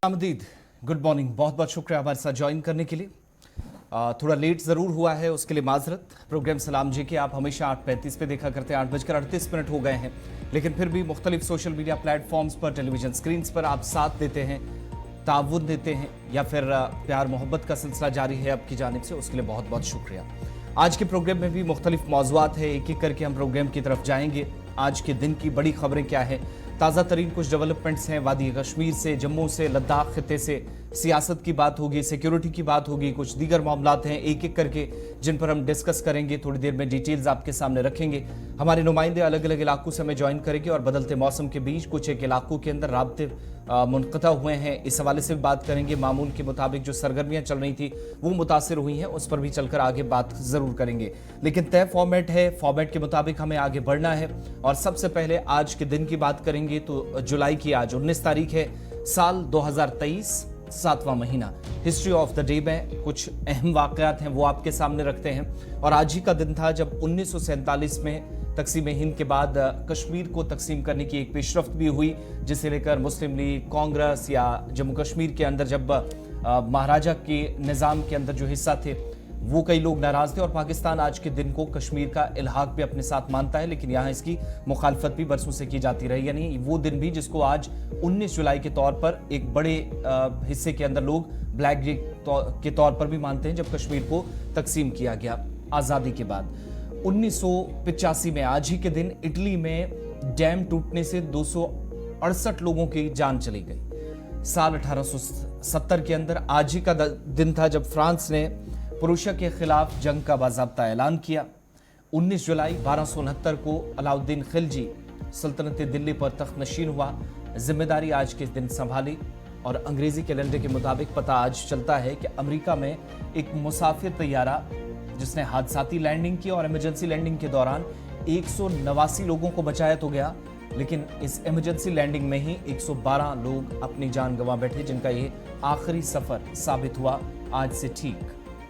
आमदीद, good morning. बहुत बहुत शुक्रिया हमारे साथ ज्वाइन करने के लिए। थोड़ा लेट ज़रूर हुआ है, उसके लिए माजरत। प्रोग्राम सलाम जी के आप हमेशा 8:35 पे देखा करते हैं, 8:38 हो गए हैं, लेकिन फिर भी मुख्तलिफ सोशल मीडिया प्लेटफॉर्म्स पर, टेलीविजन स्क्रीन पर आप साथ देते हैं, ताउन देते हैं, या फिर प्यार मोहब्बत का सिलसिला जारी है आपकी जानिब से, उसके लिए बहुत बहुत शुक्रिया। आज के प्रोग्राम में भी मुख्तलिफ मौज़ूआत है, एक एक करके हम प्रोग्राम की तरफ जाएंगे। आज के दिन की बड़ी खबरें क्या है, ताज़ा तरीन कुछ डेवलपमेंट्स हैं वादी कश्मीर से, जम्मू से, लद्दाख खिते से। सियासत की बात होगी, सिक्योरिटी की बात होगी, कुछ दीगर मामलात हैं एक एक करके जिन पर हम डिस्कस करेंगे। थोड़ी देर में डिटेल्स आपके सामने रखेंगे। हमारे नुमाइंदे अलग अलग इलाकों से हमें ज्वाइन करेंगे और बदलते मौसम के बीच कुछ एक इलाकों के अंदर राब्ते मुनक़ता हुए हैं, इस हवाले से भी बात करेंगे। मामूल के मुताबिक जो सरगर्मियाँ चल रही थी वो मुतासिर हुई हैं, उस पर भी चलकर आगे बात ज़रूर करेंगे। लेकिन तय फॉर्मेट है, फॉर्मेट के मुताबिक हमें आगे बढ़ना है। और सबसे पहले आज के दिन की बात करेंगे तो जुलाई की आज 19 तारीख है, साल 2023, 7वां महीना। हिस्ट्री ऑफ द डे में कुछ अहम वाक़यात हैं वो आपके सामने रखते हैं। और आज ही का दिन था जब 1947 में तकसीम हिंद के बाद कश्मीर को तकसीम करने की एक पेशरफ्त भी हुई, जिसे लेकर मुस्लिम लीग, कांग्रेस या जम्मू कश्मीर के अंदर जब महाराजा के निज़ाम के अंदर जो हिस्सा थे वो कई लोग नाराज थे। और पाकिस्तान आज के दिन को कश्मीर का इल्हाक भी अपने साथ मानता है, लेकिन यहाँ इसकी मुखालफत भी बरसों से की जाती रही। यानी वो दिन भी जिसको आज 19 जुलाई के तौर पर एक बड़े हिस्से के अंदर लोग ब्लैक डे के तौर पर भी मानते हैं, जब कश्मीर को तकसीम किया गया आज़ादी के बाद 1985 में। आज ही के दिन इटली में डैम टूटने से 268 लोगों की जान चली गई। साल 1870 के अंदर आज ही का दिन था जब फ्रांस ने प्रूशिया के खिलाफ जंग का बाज़ाब्ता ऐलान किया। 19 जुलाई 1269 को अलाउद्दीन खिलजी सल्तनत दिल्ली पर तख्त नशीन हुआ, जिम्मेदारी आज के दिन संभाली। और अंग्रेजी कैलेंडर के मुताबिक पता आज चलता है कि अमेरिका में एक मुसाफिर तैयारा जिसने हादसाती लैंडिंग की और इमरजेंसी लैंडिंग के दौरान 189 लोगों को बचाया तो गया, लेकिन इस इमरजेंसी लैंडिंग में ही 112 लोग अपनी जान गंवा बैठे, जिनका ये आखिरी सफर साबित हुआ आज से ठीक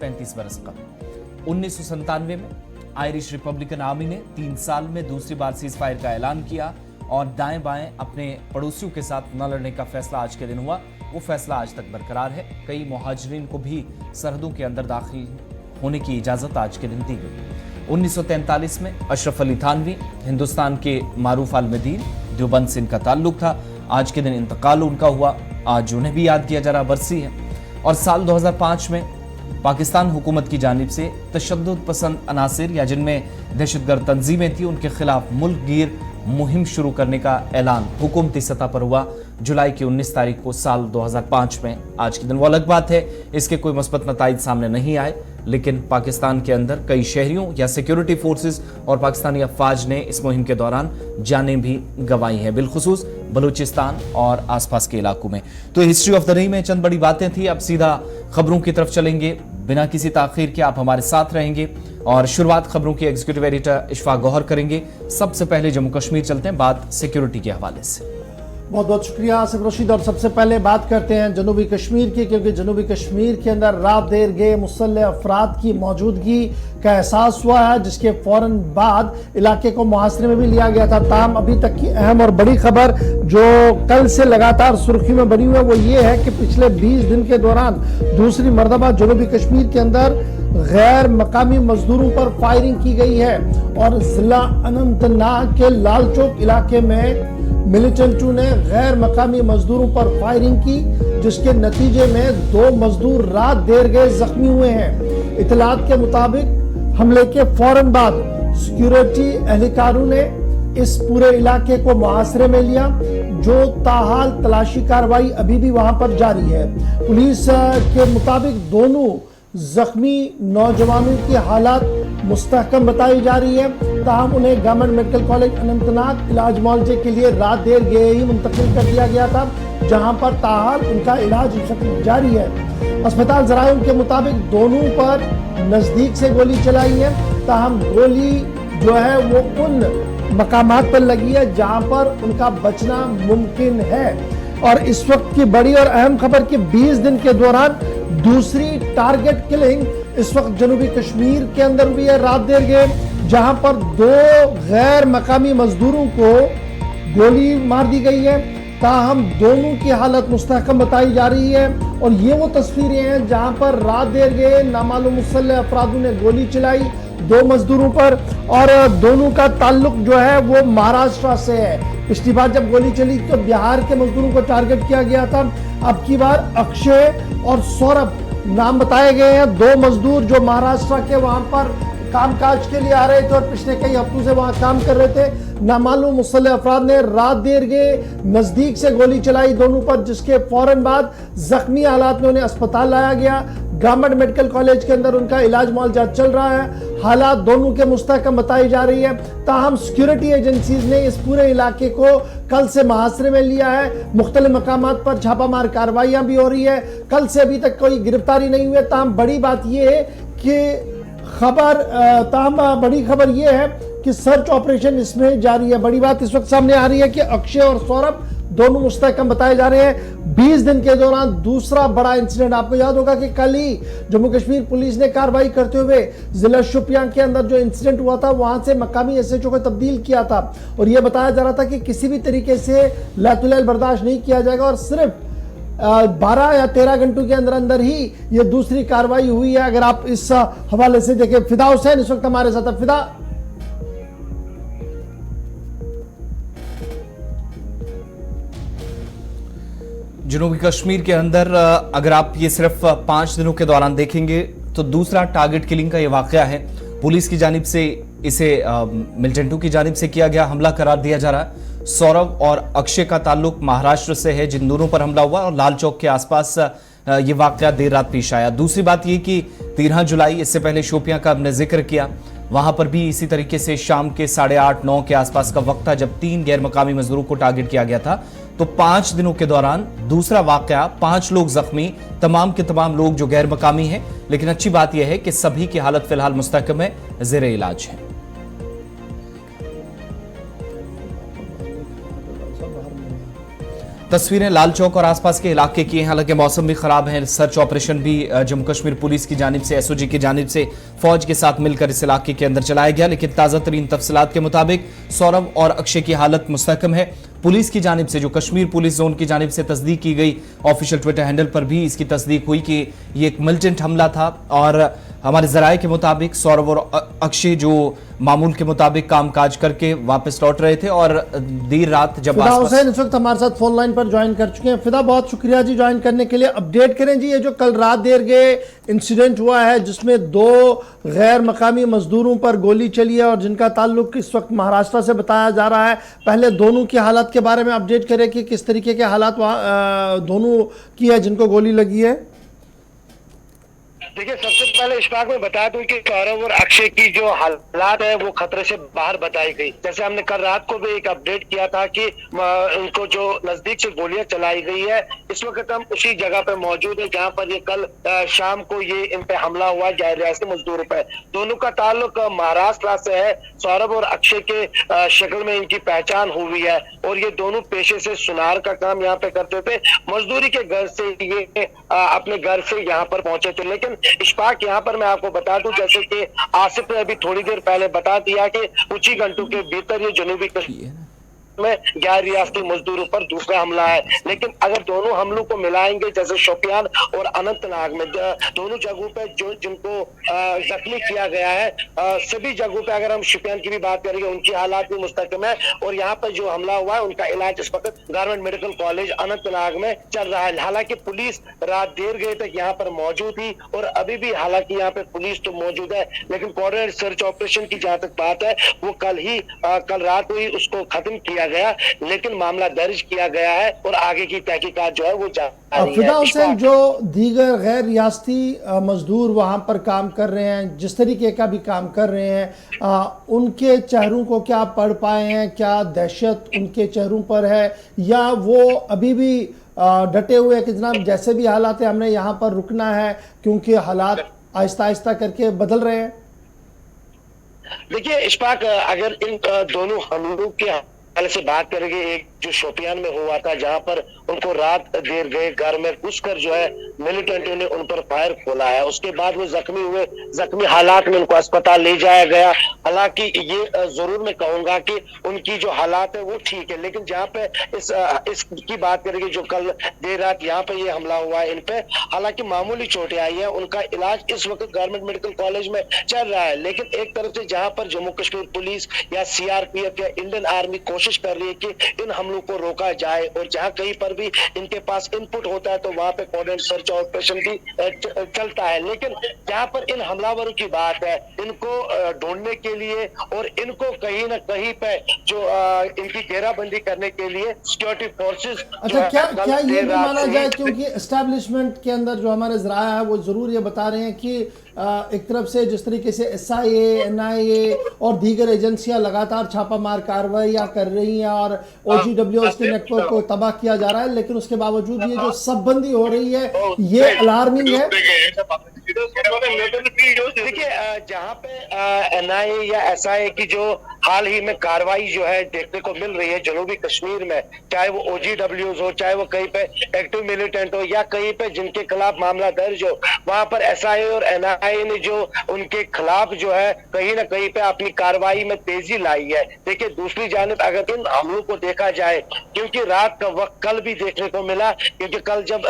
35 बरस कबल। 1997 में आयरिश रिपब्लिकन आर्मी ने 3 साल में दूसरी बार सीज फायर का ऐलान किया और दाएं बाएं अपने पड़ोसियों के साथ न लड़ने का फैसला आज के दिन हुआ। वो फैसला आज तक बरकरार है। कई मुहाजिरीन को भी सरहदों के अंदर दाखिल होने की इजाज़त आज के दिन दी गई। 1943 में अशरफ अली थानवी, हिंदुस्तान के मारूफ आलमदीन देवबंद से इनका ताल्लुक था। आज के दिन इंतकाल उनका हुआ, आज उन्हें भी याद किया जा रहा बरसी है। और साल 2005 में पाकिस्तान हुकूमत की जानिब से तशद्दुद पसंद अनासिर या जिनमें दहशतगर्द तंजीमें थी उनके खिलाफ मुल्क गिर मुहिम शुरू करने का ऐलान हुकूमती सतह पर हुआ जुलाई की 19 तारीख को साल 2005 में। आज के दिन वो अलग बात है, इसके कोई मुस्बत नताइज सामने नहीं आए, लेकिन पाकिस्तान के अंदर कई शहरियों या सिक्योरिटी फोर्सेस और पाकिस्तानी अफवाज ने इस मुहिम के दौरान जानें भी गंवाई हैं, बिलखुसूस बलूचिस्तान और आसपास के इलाकों में। तो हिस्ट्री ऑफ द डे में चंद बड़ी बातें थी। अब सीधा खबरों की तरफ चलेंगे, बिना किसी ताखीर के आप हमारे साथ रहेंगे। और शुरुआत खबरों की एग्जीक्यूटिव एडिटर इशफाक गौहर करेंगे। सबसे पहले जम्मू कश्मीर चलते हैं, बात सिक्योरिटी के हवाले से। बहुत बहुत शुक्रिया आसिफ रशीद। और सबसे पहले बात करते हैं जनूबी कश्मीर की, क्योंकि जनूबी कश्मीर के अंदर रात देर गए मुसल्लह अफराद की मौजूदगी का एहसास हुआ है, जिसके फौरन बाद इलाके को मुहासरे में भी लिया गया था। ताहम अभी तक की अहम और बड़ी खबर जो कल से लगातार सुर्खी में बनी हुई है वो ये है कि पिछले 20 दिन के दौरान दूसरी मरतबा जनूबी कश्मीर के अंदर गैर मकामी मजदूरों पर फायरिंग की गई है। और जिला अनंतनाग के लाल चौक इलाके में मिलिटेंटों ने गैर मकामी मजदूरों पर फायरिंग की, जिसके नतीजे में 2 मजदूर रात देर गए जख्मी हुए हैं। इतलात के मुताबिक हमले के फौरन बाद सिक्योरिटी एहलकारों ने इस पूरे इलाके को मुहासरे में लिया, जो ताहाल तलाशी कार्रवाई अभी भी वहां पर जारी है। पुलिस के मुताबिक दोनों जख्मी नौजवानों की हालात मुस्तहकम बताई जा रही है, ताहम उन्हें गवर्नमेंट मेडिकल कॉलेज अनंतनाग इलाज मुआवजे के लिए रात देर गए ही मुंतकिल कर दिया गया था, जहां पर ताहाल उनका इलाज जारी है। अस्पताल जराइम के मुताबिक दोनों पर नजदीक से गोली चलाई है, ताहम गोली जो है वो उन मकामात पर लगी है जहां पर उनका बचना मुमकिन है। और इस वक्त की बड़ी और अहम खबर कि 20 दिन के दौरान दूसरी टारगेट किलिंग इस वक्त जनूबी कश्मीर के अंदर हुई है रात देर गए, जहां पर 2 गैर मकामी मजदूरों को गोली मार दी गई है। ताहम दोनों की हालत मुस्तहकम बताई जा रही है। और ये वो तस्वीरें हैं जहां पर रात देर गए नामालूम मुसल्लह अफरादों ने गोली चलाई 2 मजदूरों पर, और दोनों का ताल्लुक जो है वो महाराष्ट्र से है। पिछली बार जब गोली चली तो बिहार के मजदूरों को टारगेट किया गया था। अब की बार अक्षय और सौरभ नाम बताए गए हैं, 2 मजदूर जो महाराष्ट्र के वहां पर कामकाज के लिए आ रहे थे और पिछले कई हफ्तों से वहां काम कर रहे थे। नामालूम मुसल्लह अफराद ने रात देर गए नजदीक से गोली चलाई दोनों पर, जिसके फौरन बाद जख्मी हालात में उन्हें अस्पताल लाया गया। गवर्नमेंट मेडिकल कॉलेज के अंदर उनका इलाज मुआवजा चल रहा है। हालात दोनों के मुस्तहकम बताई जा रही है। ताहम सिक्योरिटी एजेंसीज ने इस पूरे इलाके को कल से मुहासरे में लिया है। मुख्तलिफ मकामात पर छापामार कार्रवाइयां भी हो रही है। कल से अभी तक कोई गिरफ्तारी नहीं हुई है। ताहम बड़ी बात यह है कि बड़ी खबर यह है कि सर्च ऑपरेशन इसमें जारी है। बड़ी बात इस वक्त सामने आ रही है कि अक्षय और सौरभ दोनों मुस्तहकम बताए जा रहे हैं। 20 दिन के दौरान दूसरा बड़ा इंसिडेंट, आपको याद होगा कि कल ही जम्मू कश्मीर पुलिस ने कार्रवाई करते हुए जिला शोपियां के अंदर जो इंसिडेंट हुआ था वहां से मकामी एसएचओ को तब्दील किया था, और यह बताया जा रहा था कि किसी भी तरीके से लैतुलैल बर्दाश्त नहीं किया जाएगा, और सिर्फ 12 या 13 घंटों के अंदर अंदर ही ये दूसरी कार्रवाई हुई है। अगर आप इस हवाले से देखें, फिदा हुसैन इस वक्त हमारे साथ है। फिदा, जनूबी कश्मीर के अंदर अगर आप ये सिर्फ 5 दिनों के दौरान देखेंगे तो दूसरा टारगेट किलिंग का ये वाकया है। पुलिस की जानिब से इसे मिलिटेंटों की जानिब से किया गया हमला करार दिया जा रहा है। सौरभ और अक्षय का ताल्लुक महाराष्ट्र से है, जिन दोनों पर हमला हुआ और लाल चौक के आसपास ये वाकया देर रात पेश आया। दूसरी बात ये कि 13 जुलाई, इससे पहले शोपियां का हमने जिक्र किया, वहां पर भी इसी तरीके से शाम के 8:30-9 के आसपास का वक्त था जब 3 गैर मकामी मजदूरों को टारगेट किया गया था। तो 5 दिनों के दौरान दूसरा वाकया, 5 लोग जख्मी, तमाम के तमाम लोग जो गैर मकामी हैं। लेकिन अच्छी बात यह है कि सभी की हालत फिलहाल मुस्तहकम है, जेरे इलाज है। तस्वीरें लाल चौक और आसपास के इलाके की हैं। हालांकि मौसम भी खराब है। सर्च ऑपरेशन भी जम्मू कश्मीर पुलिस की जानिब से, एसओजी की जानिब से फौज के साथ मिलकर इस इलाके के अंदर चलाया गया। लेकिन ताज़ा तरीन तफसीलात के मुताबिक सौरभ और अक्षय की हालत मुस्तहकम है। पुलिस की जानिब से, जो कश्मीर पुलिस जोन की जानिब से तस्दीक की गई, ऑफिशियल ट्विटर हैंडल पर भी इसकी तस्दीक हुई कि ये एक मिलिटेंट हमला था। और हमारे जराये के मुताबिक सौरभ और अक्षय जो मामूल के मुताबिक कामकाज करके वापस लौट रहे थे, और देर रात जब फिदा हुसैन इस वक्त हमारे साथ फोन लाइन पर ज्वाइन कर चुके हैं। फिदा, बहुत शुक्रिया जी ज्वाइन करने के लिए। अपडेट करें जी, ये जो कल रात देर गए इंसिडेंट हुआ है जिसमें 2 गैर मकामी मजदूरों पर गोली चली है और जिनका ताल्लुक इस वक्त महाराष्ट्र से बताया जा रहा है, पहले दोनों की हालत के बारे में अपडेट करें कि किस तरीके के हालात दोनों की है जिनको गोली लगी है। देखिए, सबसे पहले इशफाक में बता दूं कि सौरभ और अक्षय की जो हालात है वो खतरे से बाहर बताई गई। जैसे हमने कल रात को भी एक अपडेट किया था कि उनको जो नजदीक से गोलियां चलाई गई है, इस वक्त हम उसी जगह पे मौजूद है जहां पर ये कल शाम को ये इन पे हमला हुआ गैर रियासती मजदूरों पे। दोनों का ताल्लुक महाराष्ट्र से है। सौरभ और अक्षय के शक्ल में इनकी पहचान हुई है और ये दोनों पेशे से सुनार का काम यहाँ पे करते थे। मजदूरी के घर से ये अपने घर से यहाँ पर पहुंचे थे। लेकिन इशफाक, यहाँ पर मैं आपको बता दूं, जैसे कि आसिफ ने अभी थोड़ी देर पहले बता दिया कि कुछ ही घंटों के भीतर ये जनूबी कश्मीर में गैर रियासती मजदूरों पर दूसरा हमला है। लेकिन अगर दोनों हमलों को मिलाएंगे, जैसे शोपियान और अनंतनाग में दोनों जगहों पे जो जिनको जख्मी किया गया है, सभी जगहों पे अगर हम शोपियान की भी बात करेंगे उनकी हालात भी मुस्तहकम है। और यहाँ पर जो हमला हुआ है उनका इलाज इस वक्त गवर्नमेंट मेडिकल कॉलेज अनंतनाग में चल रहा है। हालांकि पुलिस रात देर गए तक यहाँ पर मौजूद थी और अभी भी हालांकि यहाँ पे पुलिस तो मौजूद है, लेकिन कोऑर्डिनेटेड सर्च ऑपरेशन की जहां तक बात है वो कल रात को ही उसको खत्म किया गया, लेकिन मामला दर्ज किया गया है और आगे की तहकीकात जो है वो जारी है। फिदा हुसैन, जो दीगर गैर रियासती मजदूर वहां पर काम कर रहे हैं, जिस तरीके का भी काम कर रहे हैं, उनके चेहरों को क्या पढ़ पाए हैं? क्या दहशत उनके चेहरों पर है या वो अभी भी डटे हुए हैं कि जनाब जैसे भी हालात है हमने यहाँ पर रुकना है, क्योंकि हालात आहिस्ता आहिस्ता करके बदल रहे हैं? देखिए इशफाक, अगर इन दोनों हमलों के पहले से बात करेंगे एक जो शोपियान में हुआ था, जहां पर उनको रात देर गए घर में घुसकर जो है मिलिटेंटों ने उन पर फायर खोला है। उसके बाद वो जख्मी हुए, जख्मी हालात में उनको अस्पताल ले जाया गया। हालांकि ये जरूर मैं कहूंगा कि उनकी जो हालात है वो ठीक है, लेकिन जहाँ पे इसकी बात करेंगे जो कल देर रात यहाँ पे ये हमला हुआ है इन पे, हालांकि मामूली चोटें आई है, उनका इलाज इस वक्त गवर्नमेंट मेडिकल कॉलेज में चल रहा है। लेकिन एक तरफ से जहाँ पर जम्मू कश्मीर पुलिस या सीआरपीएफ या इंडियन आर्मी कोशिश कर रही है कि इन हमलों को रोका जाए, और जहाँ कहीं पर भी इनके पास इनपुट होता है तो वहां पे कोऑर्डिनेट सर्च ऑपरेशन भी चलता है। लेकिन जहाँ पर इन हमलावरों की बात है, इनको ढूंढने के लिए और इनको कहीं ना कहीं पे जो इनकी घेराबंदी करने के लिए सिक्योरिटी फोर्सेस। अच्छा, क्या ये भी माना जाए, क्योंकि एस्टैब्लिशमेंट के अंदर जो हमारे जराया है वो जरूर ये बता रहे हैं कि एक तरफ से जिस तरीके से SIA, NIA और दीगर एजेंसियां लगातार छापामार कार्रवाइयां कर रही हैं और OGWS के नेटवर्क को तबाह किया जा रहा है, लेकिन उसके बावजूद ये जो शबबंदी हो रही है ये अलार्मिंग है। देखिए, जहाँ पे NIA या SIA की जो हाल ही में कार्रवाई जो है देखने को मिल रही है जनूबी कश्मीर में, चाहे वो OGWS हो, चाहे वो कहीं पे एक्टिव मिलिटेंट हो या कहीं पे जिनके खिलाफ मामला दर्ज हो, वहां पर SIA और NIA ने जो उनके खिलाफ जो है कहीं ना कहीं पे अपनी कार्रवाई में तेजी लाई है। देखिए, दूसरी जानिब अगर इन हमलों को देखा जाए, क्योंकि रात का वक्त कल भी देखने को मिला, क्योंकि कल जब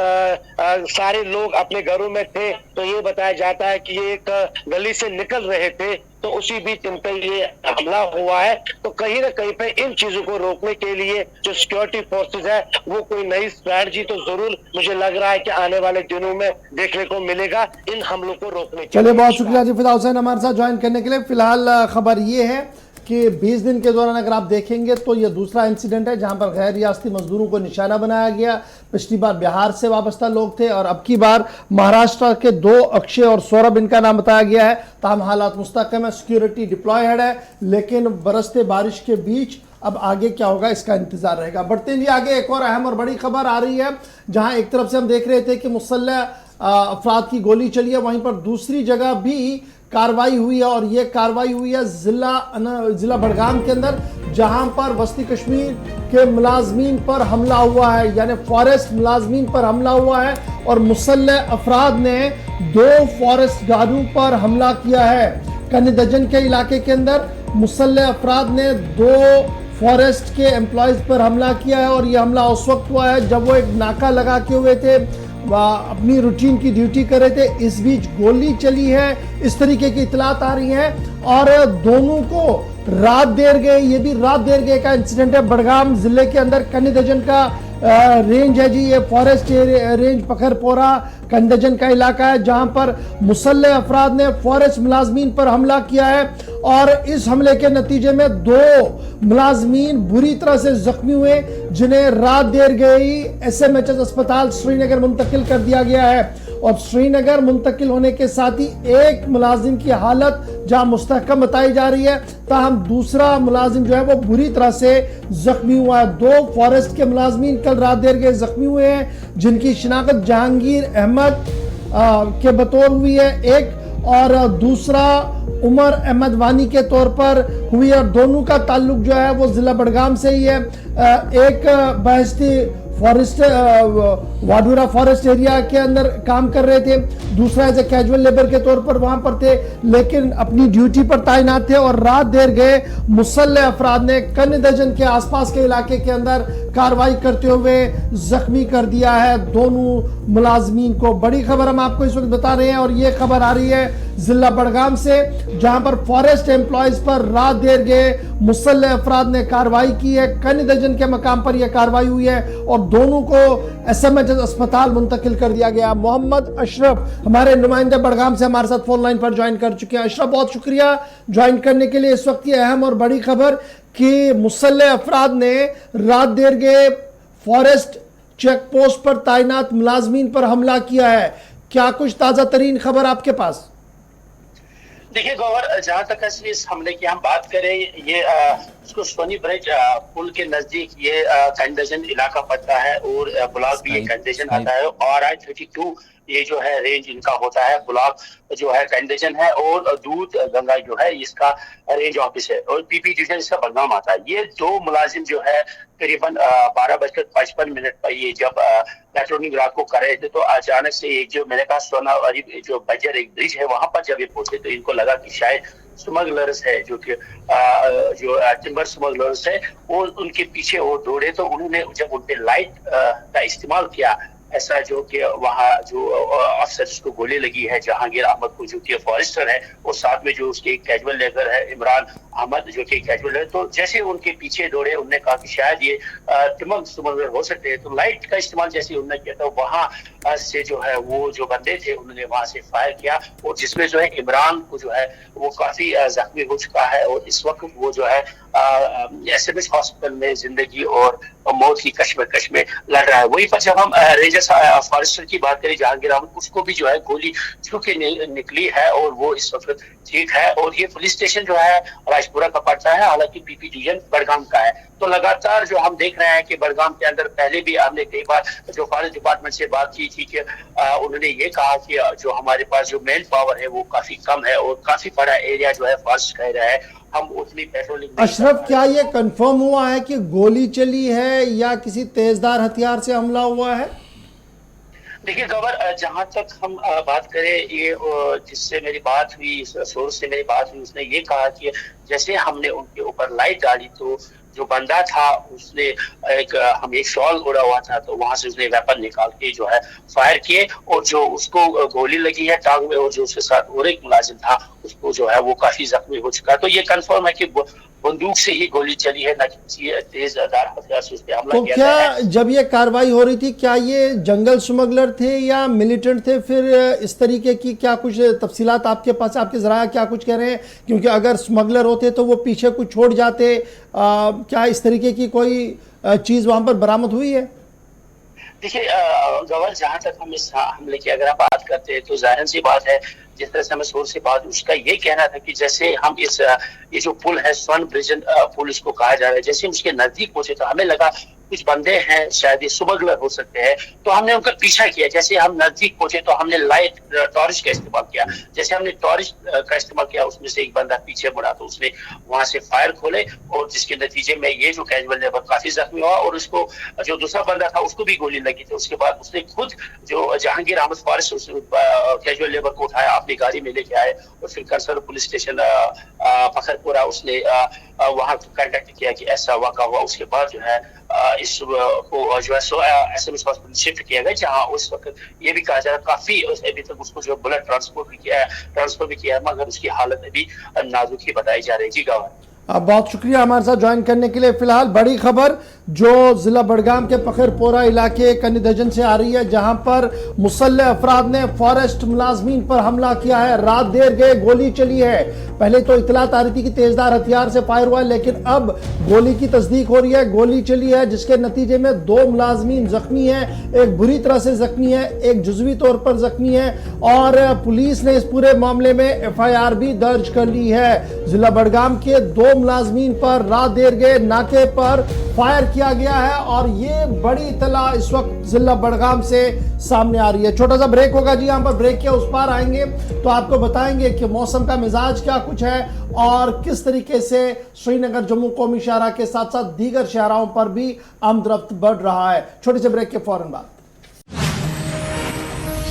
सारे लोग अपने घरों में थे तो ये बताया जाता है कि ये एक गली से निकल रहे थे, तो उसी बीच इन पे ये हमला हुआ है। तो कहीं ना कहीं पे इन चीजों को रोकने के लिए जो सिक्योरिटी फोर्सेस है वो कोई नई स्ट्रैटेजी तो जरूर मुझे लग रहा है कि आने वाले दिनों में देखने को मिलेगा इन हमलों को रोकने के लिए। चलिए, बहुत शुक्रिया जी फिदा हुसैन हमारे साथ ज्वाइन करने के लिए। फिलहाल खबर ये है कि 20 दिन के दौरान अगर आप देखेंगे तो ये दूसरा इंसिडेंट है जहां पर गैर रियासती मजदूरों को निशाना बनाया गया। पिछली बार बिहार से वाबस्ता लोग थे और अब की बार महाराष्ट्र के 2 अक्षय और सौरभ इनका नाम बताया गया है। ताहम हालात मुस्तकम है, सिक्योरिटी डिप्लॉयड है, लेकिन बरसते बारिश के बीच अब आगे क्या होगा इसका इंतजार रहेगा। बढ़ते हैं जी आगे, एक और अहम और बड़ी खबर आ रही है जहां एक तरफ से हम देख रहे थे कि मुसल्लह अफराद की गोली चली है, वहीं पर दूसरी जगह भी कार्रवाई हुई है और ये कार्रवाई हुई है जिला बड़गाम के अंदर, जहां पर वस्ती कश्मीर के मुलाजमीन पर हमला हुआ है, यानी फॉरेस्ट मुलाजमीन पर हमला हुआ है और मुसल्लह अफराद ने 2 फॉरेस्ट गार्डों पर हमला किया है। कनिदजन के इलाके के अंदर मुसल्लह अफराद ने 2 फॉरेस्ट के एम्प्लॉयज पर हमला किया है और यह हमला उस वक्त हुआ है जब वो एक नाका लगा के हुए थे, अपनी रूटीन की ड्यूटी कर रहे थे। इस बीच गोली चली है, इस तरीके की इतलात आ रही हैं और दोनों को रात देर गए, ये भी रात देर गए का इंसिडेंट है। बड़गाम जिले के अंदर कनिदजन का रेंज है जी, ये फॉरेस्ट रेंज पखरपोरा कंदजन का इलाका है जहां पर मुसल्लह अफराद ने फॉरेस्ट मुलाजमीन पर हमला किया है और इस हमले के नतीजे में 2 मुलाजमीन बुरी तरह से जख्मी हुए, जिन्हें रात देर गई SMHS अस्पताल श्रीनगर मुंतकिल कर दिया गया है। और श्रीनगर मुंतकिल होने के साथ ही एक मुलाजिम की हालत जहां मुस्तहकम बताई जा रही है, ताहम दूसरा मुलाजिम जो है वो बुरी तरह से जख्मी हुआ है। 2 फॉरेस्ट के मुलाजमीन कल रात देर गए जख्मी हुए हैं, जिनकी शिनाख्त जहांगीर अहमद के बतौर हुई है एक, और दूसरा उमर अहमद वानी के तौर पर हुई है। और दोनों का ताल्लुक जो है वो जिला बड़गाम से ही है। एक बहस्ती फॉरेस्ट वाडूरा फॉरेस्ट एरिया के अंदर काम कर रहे थे, दूसरा एज ए कैजुअल लेबर के तौर पर वहां पर थे, लेकिन अपनी ड्यूटी पर तैनात थे और रात देर गए मुसल्लह अफराद ने कनिदजन के आसपास के इलाके के अंदर कार्रवाई करते हुए जख्मी कर दिया है दोनों मुलाजमीन को। बड़ी खबर हम आपको इस वक्त बता रहे हैं और ये खबर आ रही है जिला बड़गाम से, जहां पर फॉरेस्ट एम्प्लॉयज पर रात देर गए मुसल्लह अफराद ने कार्रवाई की है। कनिदजन के मकाम पर यह कार्रवाई हुई है और दोनों को SMHS अस्पताल मुंतकिल कर दिया गया। मोहम्मद अशरफ हमारे नुमाइंदे बड़गाम से हमारे साथ फोन लाइन पर ज्वाइन कर चुके हैं। अशरफ, बहुत शुक्रिया ज्वाइन करने के लिए। इस वक्त की अहम और बड़ी खबर कि मुसल्लह अफराद ने रात देर गए फॉरेस्ट चेक पोस्ट पर तैनात मुलाजमीन पर हमला किया है। क्या कुछ ताजा तरीन खबर आपके पास? देखिए गौहर, जहां तक इस हमले की हम बात करें, ये उसको सोनी ब्रिज पुल के नजदीक ये कंडीशन इलाका पड़ता है और ब्लॉक भी ये कंडीशन आता है। और RI-32 ये जो है रेंज इनका होता है, ब्लॉक जो है कंडीशन है, और दूध गंगा जो है इसका रेंज ऑफिस है, और PP डिवीजन इसका बदनाम आता है। ये दो मुलाजिम जो है करीबन 12:55 पर ये जब पेट्रोलिंग रात को कर रहे थे तो अचानक से एक जो मैंने कहा सोना जो बजर एक ब्रिज है वहां पर जब ये पहुंचे तो इनको लगा कि शायद स्मगलर्स है, जो कि जो टिम्बर स्मगलर्स है, वो उनके पीछे वो दौड़े। तो उन्होंने जब उनपे लाइट का इस्तेमाल किया, ऐसा जो कि वहाँ जो अफसर जिसको गोली लगी है जहांगीर अहमद को, जो कि फॉरेस्टर है, और साथ में जो उसके कैजुअल लेबर है इमरान अहमद जो कि कैजुअल है, तो जैसे उनके पीछे दौड़े उन्होंने कहा कि शायद ये स्मगलर हो सकते हैं। तो लाइट का इस्तेमाल जैसे उन्होंने किया था, वहां से जो है वो जो बंदे थे उन्होंने वहां से फायर किया, और जिसमें जो है इमरान को जो है वो काफी जख्मी हो चुका है, और इस वक्त वो जो है SMS हॉस्पिटल में जिंदगी और मौत की कश्मकश में लड़ रहा है। वहीं पर जब हम रेंजर फॉरेस्टर की बात करें जहांगीर अहमद, उसको भी जो है गोली छू के निकली है और वो इस वक्त ठीक है। और ये पुलिस स्टेशन जो है राजपुरा का पड़ता है, हालांकि PP डिवीजन बड़गाम का है। तो लगातार जो हम देख रहे हैं कि बड़गाम के अंदर पहले भी हमने कई बार जो फॉरेस्ट डिपार्टमेंट से बात की थी कि उन्होंने ये कहा कि जो हमारे पास जो मैन पावर है वो काफी कम है और काफी बड़ा एरिया जो है फॉरेस्ट कह रहा है, हम उतनी पेट्रोलिंग। अशरफ, क्या ये कंफर्म हुआ है कि गोली चली है या किसी तेजदार हथियार से हमला हुआ है? देखिए गवर, जहां तक हम बात करें, ये जिससे मेरी बात हुई, सोर्स से मेरी बात हुई, उसने ये कहा कि जैसे हमने उनके ऊपर लाइट डाली तो जो बंदा था उसने हम एक शॉल ओढ़ा हुआ था, तो वहां से उसने वेपन निकाल के जो है फायर किए, और जो उसको गोली लगी है टांग में, और जो उसके साथ और एक मुलाजिम था उसको जो है वो काफी जख्मी हो चुका है। तो ये कंफर्म है कि बंदूक से ही गोली चली है, न किसी तेज धार हथियार से उस पर हमला किया गया है। क्या जब ये कार्रवाई हो रही थी, क्या ये जंगल स्मगलर थे या मिलिटेंट थे? फिर इस तरीके की क्या कुछ तफसीलात आपके पास, आपके जराया क्या कुछ कह रहे हैं? क्योंकि अगर स्मगलर होते तो वो पीछे कुछ छोड़ जाते। क्या इस तरीके की कोई चीज वहां पर बरामद हुई है? देखिए गवर, जहां तक हम इस हमले की अगर आप बात करते हैं तो जाहिर सी बात है, जिस तरह से हमें सोर्स से बात, उसका ये कहना था कि जैसे हम ये जो पुल है स्वर्ण ब्रिज पुल इसको कहा जा रहा है, जैसे हम उसके नजदीक पहुंचे तो हमें लगा कुछ बंदे हैं, शायद ये स्मगलर हो सकते हैं, तो हमने उनका पीछा किया। जैसे हम नजदीक पहुंचे तो हमने लाइट टॉर्च का इस्तेमाल किया। जैसे हमने टॉर्च का इस्तेमाल किया, उसमें से एक बंदा पीछे मुड़ा तो उसने वहां से फायर खोले, और जिसके नतीजे में ये जो कैजुअल लेबर काफी जख्मी हुआ, और उसको जो दूसरा बंदा था उसको भी गोली लगी थी। उसके बाद उसने खुद जो Jahangir Ahmad forest casual labour को उठाया, अपनी गाड़ी में लेके आए, और फिर कंसर पुलिस स्टेशन फखरपुरा उसने वहां कांटेक्ट किया कि ऐसा वाक़ा हुआ। उसके बाद जो है इस को जो है SMS हॉस्पिटल शिफ्ट किया गया, जहां उस वक्त ये भी कहा जा रहा काफी अभी तक उसको जो ब्लड ट्रांसफर भी किया है, मगर उसकी हालत अभी नाजुक ही बताई जा रही है। जी गवाह, बहुत शुक्रिया हमारे साथ ज्वाइन करने के लिए। फिलहाल बड़ी खबर जो जिला बड़गाम के फखरपोरा इलाके कनिदजन से आ रही है, जहां पर मुसल्लह अफराद ने फॉरेस्ट मुलाजमीन पर हमला किया है। रात देर गए गोली चली है। पहले तो इतलात आ रही थी कि तेजदार हथियार से फायर हुआ है, लेकिन अब गोली की तस्दीक हो रही है, गोली चली है, जिसके नतीजे में 2 मुलाजमीन जख्मी हैं। एक बुरी तरह से जख्मी है, एक जुजवी तौर पर जख्मी है, और पुलिस ने इस पूरे मामले में FIR भी दर्ज कर ली है। जिला बड़गाम के 2 मुलाजमीन पर रात देर गए नाके पर फायर किया गया है, और ये बड़ी इतला इस वक्त जिला बड़गाम से सामने आ रही है। छोटा सा ब्रेक होगा जी, यहाँ पर ब्रेक के उस पार आएंगे तो आपको बताएंगे कि मौसम का मिजाज क्या कुछ है, और किस तरीके से श्रीनगर जम्मू कौमी शाहरा के साथ साथ दीगर शहरों पर भी आमदरफ्त बढ़ रहा है। छोटे से ब्रेक के फौरन बाद।